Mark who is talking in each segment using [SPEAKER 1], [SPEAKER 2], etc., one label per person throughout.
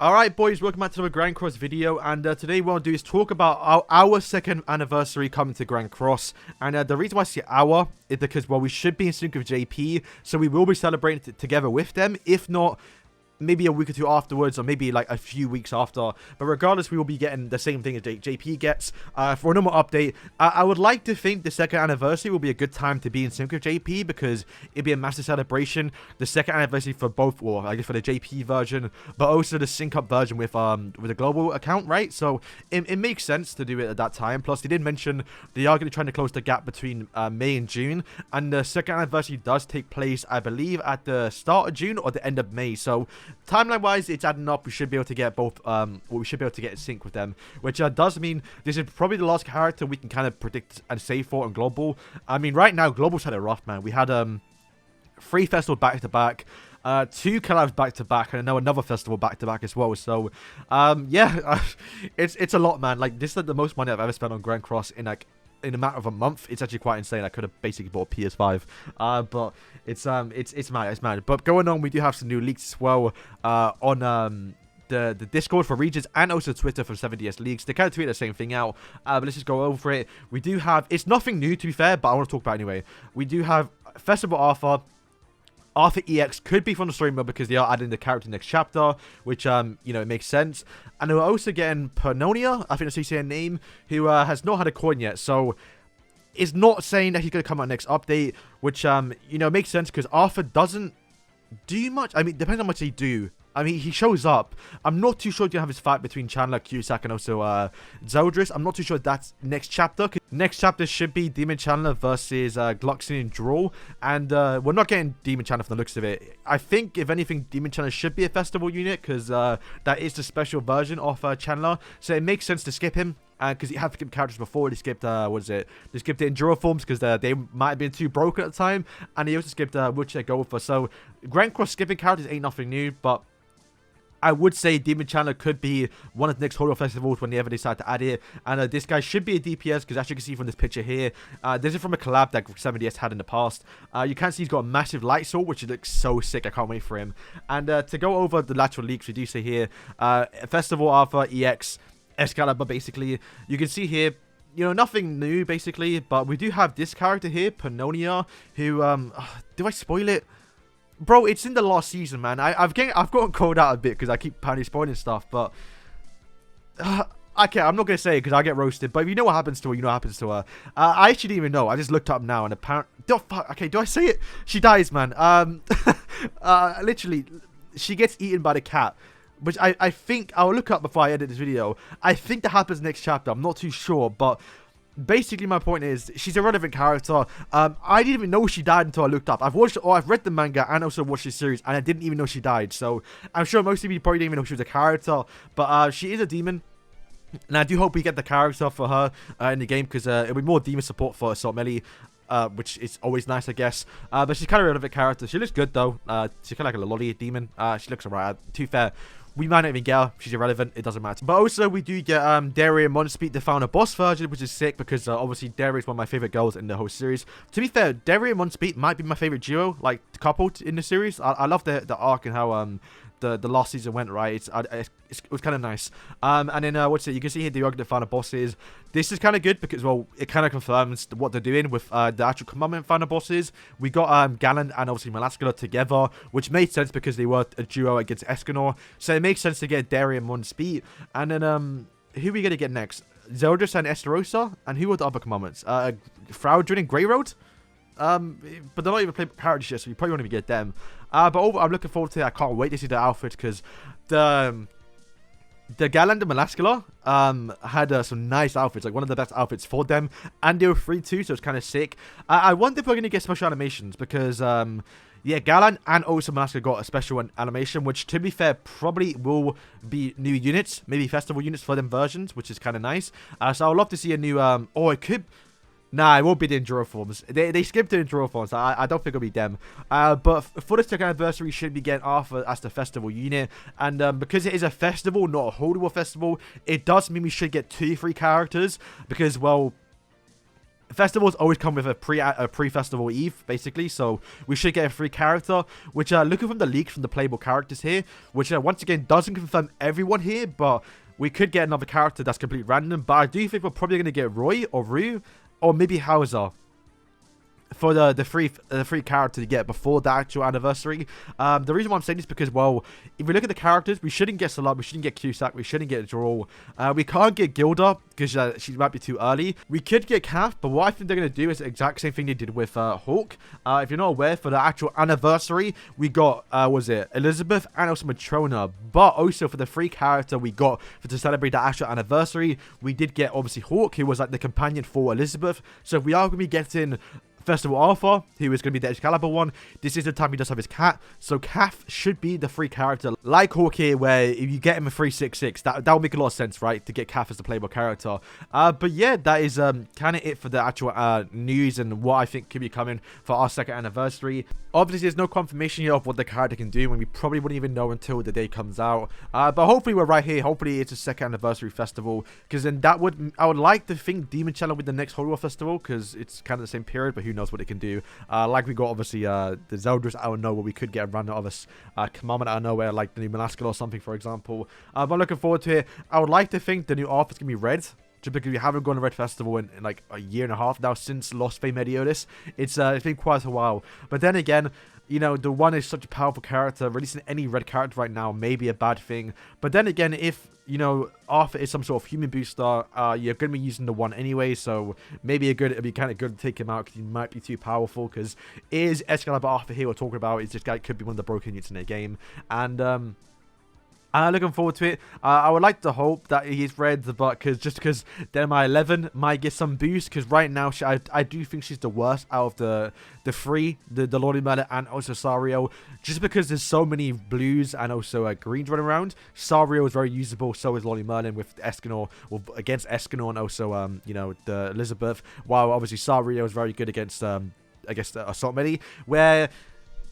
[SPEAKER 1] Alright boys, welcome back to another Grand Cross video, and today what we'll do is talk about our second anniversary coming to Grand Cross. And the reason why I say our is because, well, we should be in sync with JP, so we will be celebrating together with them. If not, maybe a week or two afterwards, or maybe like a few weeks after. But regardless, we will be getting the same thing as JP gets. For a normal update, I would like to think the second anniversary will be a good time to be in sync with JP, because it'd be a massive celebration. The second anniversary for both, or I guess for the JP version, but also the sync up version with the global account, right? So it makes sense to do it at that time. Plus, they did mention they are going to try to close the gap between May and June, and the second anniversary does take place, I believe, at the start of June or the end of May. So timeline wise, it's adding up. We should be able to get both, we should be able to get in sync with them, which does mean this is probably the last character we can kind of predict and save for on global. I mean, right now global's had it rough, man. We had 3 festivals back to back, 2 collabs back to back, and now another festival back to back as well. So yeah, it's a lot, man. Like, this is the most money I've ever spent on Grand Cross in a matter of a month. It's actually quite insane. I could have basically bought a PS5, but it's mad. But going on, we do have some new leaks as well on the Discord for regions, and also Twitter for 7DS Leagues. They kind of tweet the same thing out, but let's just go over it. We do have, it's nothing new to be fair, but I want to talk about it anyway. We do have Festival Arthur EX could be from the story mode, because they are adding the character next chapter, which, you know, it makes sense. And we're also getting Pernonia, I think that's how you say her name, who has not had a coin yet. So it's not saying that he's going to come out next update, which, you know, makes sense, because Arthur doesn't do much. I mean, depends on how much he do. I mean, he shows up. I'm not too sure he's going to have his fight between Chandler, Cusack, and also Zeldris. I'm not too sure that's next chapter. Next chapter should be Demon Chandler versus Gluxin and Draw. And we're not getting Demon Chandler from the looks of it. I think, if anything, Demon Chandler should be a festival unit, because that is the special version of Chandler. So it makes sense to skip him. Because he had skipped characters before. They skipped, what is it? They skipped the Enduro forms because they might have been too broken at the time. And they also skipped Wheelchair Gopher. So Grand Cross skipping characters ain't nothing new, but I would say Demon Chandler could be one of the next Horror Festivals when they ever decide to add it. And this guy should be a DPS, because as you can see from this picture here, this is from a collab that 7DS had in the past. You can see he's got a massive light sword, which looks so sick. I can't wait for him. And to go over the lateral leaks, we do see here, Festival Arthur EX Excalibur, basically. You can see here, you know, nothing new, basically. But we do have this character here, Pernonia, who, do I spoil it? Bro, it's in the last season, man. I've gotten called out a bit because I keep apparently spoiling stuff, but okay, I'm not gonna say it because I get roasted. But if you know what happens to her, you know what happens to her. I actually didn't even know. I just looked up now, and apparently, okay, do I say it? She dies, man. Literally, she gets eaten by the cat, which I think I'll look up before I edit this video. I think that happens next chapter. I'm not too sure, but basically my point is she's a relevant character. I didn't even know she died until I looked up. I've read the manga and also watched the series, and I didn't even know she died. So I'm sure most of you probably didn't even know she was a character, but she is a demon. And I do hope we get the character for her in the game, because it'll be more demon support for Assault Melee, which is always nice, I guess. But she's kind of a relevant character. She looks good though. She's kind of like a lolly demon. She looks alright. To be fair, we might not even get her. She's irrelevant. It doesn't matter. But also, we do get Daria and Monspeed, the final boss version, which is sick, because obviously Daria is one of my favorite girls in the whole series. To be fair, Daria and Monspeed might be my favorite duo, like couple in the series. I love the arc and how the last season went, right? It was kind of nice. And then what's it? You can see here the argument final bosses. This is kind of good because, well, it kind of confirms what they're doing with the actual commandment final bosses. We got Gallant and obviously Malaskula together, which made sense because they were a duo against Escanor. So it makes sense to get Daria and Speed. And then who are we gonna get next? Zeldris and Esterosa. And who are the other commandments? Fraudrin and Grey Road. But they're not even playing characters yet, so you probably want to get them. But I'm looking forward to it. I can't wait to see the outfit, because the Gallant and Malaskula had some nice outfits, like one of the best outfits for them, and they were free too, so it's kind of sick. I wonder if we're going to get special animations, because yeah, Gallant and also Malaskula got a special animation, which, to be fair, probably will be new units, maybe festival units for them versions, which is kind of nice. So I'd love to see a new oh, it could. Nah, it won't be the Enduro forms. They skipped the Enduro forms. I don't think it'll be them. But for the second anniversary, we should be getting Arthur as the festival unit. And because it is a festival, not a holdable festival, it does mean we should get 2 free characters. Because, well, Festivals always come with a pre-festival eve, basically, so we should get a free character, which, looking from the leaks from the playable characters here, which, once again, doesn't confirm everyone here, but we could get another character that's completely random, but I do think we're probably going to get Roy or Rue, or maybe Hauser, for the free character to get before the actual anniversary. The reason why I'm saying this is because, well, if we look at the characters, we shouldn't get Salat, we shouldn't get Cusack, we shouldn't get Joel. We can't get Gilda because she might be too early. We could get Cath, but what I think they're going to do is the exact same thing they did with Hawk. If you're not aware, for the actual anniversary, we got, was it Elizabeth and also Matrona, but also for the free character we got to celebrate the actual anniversary, we did get, obviously, Hawk, who was like the companion for Elizabeth. So if we are going to be getting Festival Alpha, who is going to be the Excalibur one, this is the time he does have his Cat, so Cath should be the free character, like Hawk here, where if you get him a 366, that would make a lot of sense, right, to get Cath as the playable character. But yeah, that is kind of it for the actual news and what I think could be coming for our second anniversary. Obviously, there's no confirmation yet of what the character can do, and we probably wouldn't even know until the day comes out. But hopefully we're right here. Hopefully it's a second anniversary festival, because then I would like to think Demon Channel with the next Horror Festival, because it's kind of the same period, but who knows what it can do. Like we got, obviously, the Zeldris out of nowhere. We could get a random of us commandment out of nowhere, like the new Melascal or something, for example. But I'm looking forward to it. I would like to think the new Arthur's going to be red, just because we haven't gone to Red Festival in like a year and a half now since Lost Fame Mediotis. It's been quite a while. But then again, you know, the one is such a powerful character. Releasing any red character right now may be a bad thing. But then again, if, you know, Arthur is some sort of human booster, you're going to be using the one anyway. So maybe it'd be kind of good to take him out because he might be too powerful. Because is Excalibur Arthur here we're talking about? Is this guy could be one of the broken units in the game. And I'm looking forward to it. I would like to hope that he's red, but because then my 11 might get some boost. Because right now, I do think she's the worst out of the three, the Lordy Merlin and also Sario. Just because there's so many blues and also greens running around. Sario is very usable. So is Lordy Merlin with Escanor, well, against Escanor and also you know, the Elizabeth. While obviously Sario is very good against I guess the Assault Medi. Where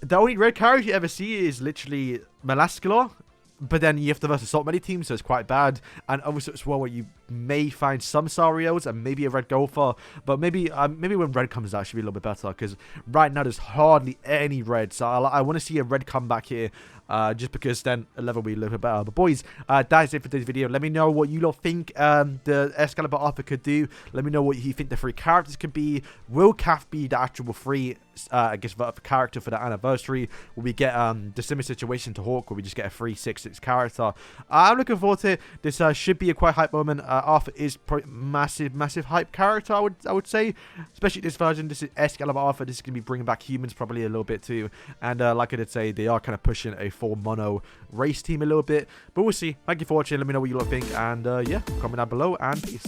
[SPEAKER 1] the only red character you ever see is literally Melascalor. But then you have to versus Assault Medi team, so it's quite bad. And obviously it's one where you may find some Sarios and maybe a red Golfer. But maybe when red comes out, it should be a little bit better. Because right now there's hardly any red. So I want to see a red comeback here. Just because then a level will be a little bit better. But boys, that is it for today's video. Let me know what you lot think the Excalibur Arthur could do. Let me know what you think the free characters could be. Will Cath be the actual free, I guess, character for the anniversary? Will we get the similar situation to Hawk, where we just get a free 6/6 character? I'm looking forward to it. This should be a quite hype moment. Arthur is probably massive hype character, I would say. Especially this version. This is Excalibur Arthur. This is going to be bringing back humans probably a little bit too. And like I did say, they are kind of pushing a full mono race team a little bit. But we'll see. Thank you for watching. Let me know what you lot think. And yeah, comment down below and peace.